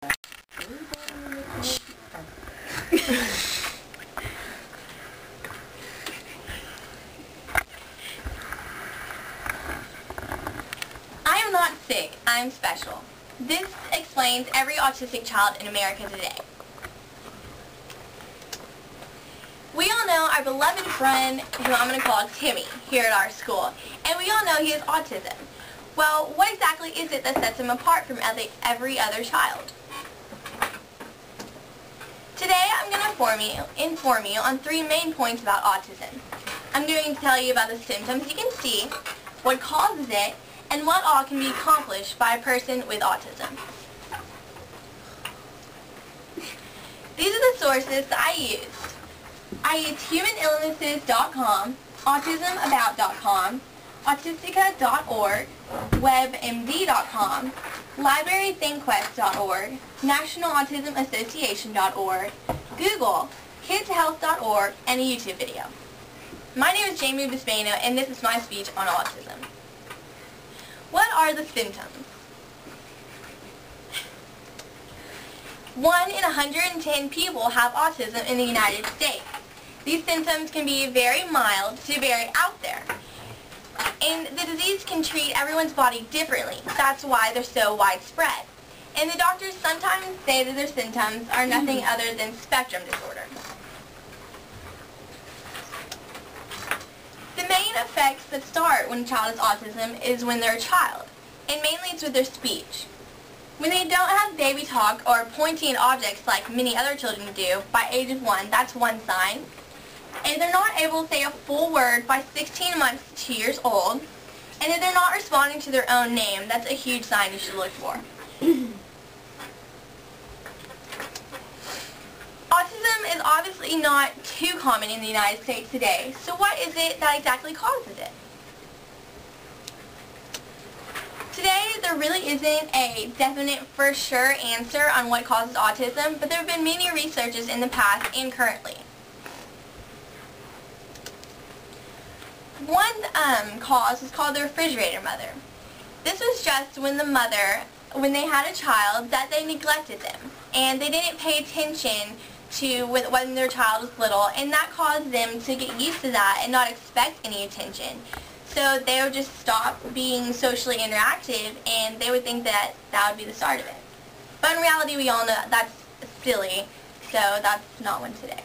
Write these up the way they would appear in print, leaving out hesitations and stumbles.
I am not sick, I am special. This explains every autistic child in America today. We all know our beloved friend, who I'm going to call Timmy, here at our school, and we all know he has autism. Well, what exactly is it that sets him apart from every other child? Today I'm going to inform you on 3 main points about autism. I'm going to tell you about the symptoms you can see, what causes it, and what all can be accomplished by a person with autism. These are the sources that I used. I used humanillnesses.com, autismabout.com, autistica.org, webmd.com, librarythinkquest.org, nationalautismassociation.org, Google, kidshealth.org, and a YouTube video. My name is Jayme Bisbano, and this is my speech on autism. What are the symptoms? 1 in 110 people have autism in the United States. These symptoms can be very mild to very out there. And the disease can treat everyone's body differently. That's why they're so widespread. And the doctors sometimes say that their symptoms are nothing other than spectrum disorder. The main effects that start when a child has autism is when they're a child, and mainly it's with their speech. When they don't have baby talk or pointing at objects like many other children do by age of 1, that's one sign. And they're not able to say a full word by 16 months to 2 years old, and if they're not responding to their own name, that's a huge sign you should look for. Autism is obviously not too common in the United States today, so what is it that exactly causes it? Today, there really isn't a definite for sure answer on what causes autism, but there have been many researches in the past and currently. One cause was called the refrigerator mother. This was just when when they had a child, that they neglected them, and they didn't pay attention to when their child was little, and that caused them to get used to that and not expect any attention. So they would just stop being socially interactive, and they would think that that would be the start of it. But in reality, we all know that's silly, so that's not one today.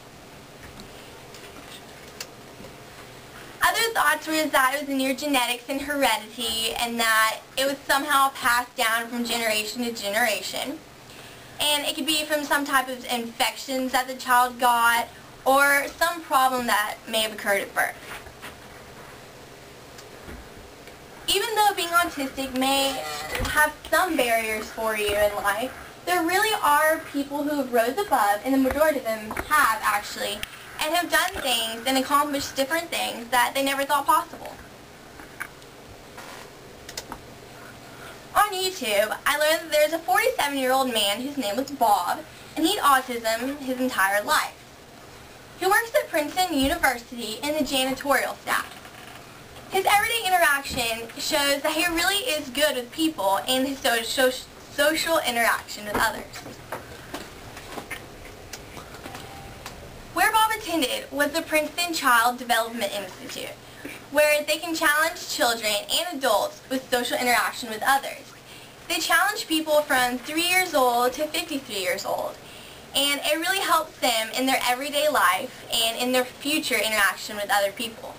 Other thoughts were that it was in your genetics and heredity, and that it was somehow passed down from generation to generation. And it could be from some type of infections that the child got, or some problem that may have occurred at birth. Even though being autistic may have some barriers for you in life, there really are people who have rose above, and the majority of them have actually, and have done things and accomplished different things that they never thought possible. On YouTube, I learned that there's a 47-year-old man whose name was Bob, and he had autism his entire life. He works at Princeton University in the janitorial staff. His everyday interaction shows that he really is good with people and his social interaction with others. Where Bob attended was the Princeton Child Development Institute, where they can challenge children and adults with social interaction with others. They challenge people from 3 years old to 53 years old, and it really helps them in their everyday life and in their future interaction with other people.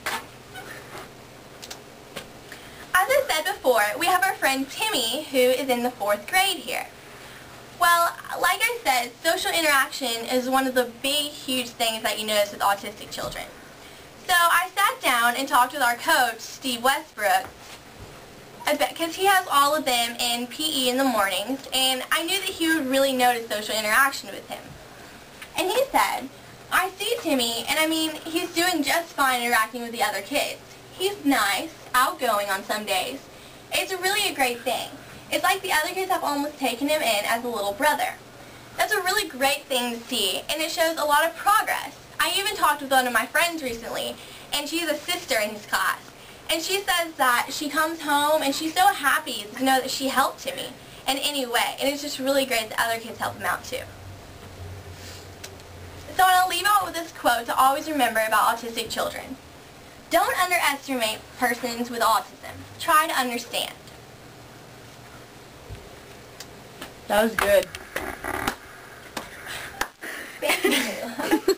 As I said before, we have our friend Timmy, who is in the 4th grade here. Well, like I said, social interaction is one of the big, huge things that you notice with autistic children. So I sat down and talked with our coach, Steve Westbrook, because he has all of them in PE in the mornings, and I knew that he would really notice social interaction with him. And he said, I see Timmy, and I mean, he's doing just fine interacting with the other kids. He's nice, outgoing on some days. It's really a great thing. It's like the other kids have almost taken him in as a little brother. That's a really great thing to see, and it shows a lot of progress. I even talked with one of my friends recently, and she's a sister in his class. And she says that she comes home and she's so happy to know that she helped Timmy. in any way, and it's just really great that other kids help them out too. So I want to leave out with this quote to always remember about autistic children. Don't underestimate persons with autism. Try to understand. That was good. Thank you.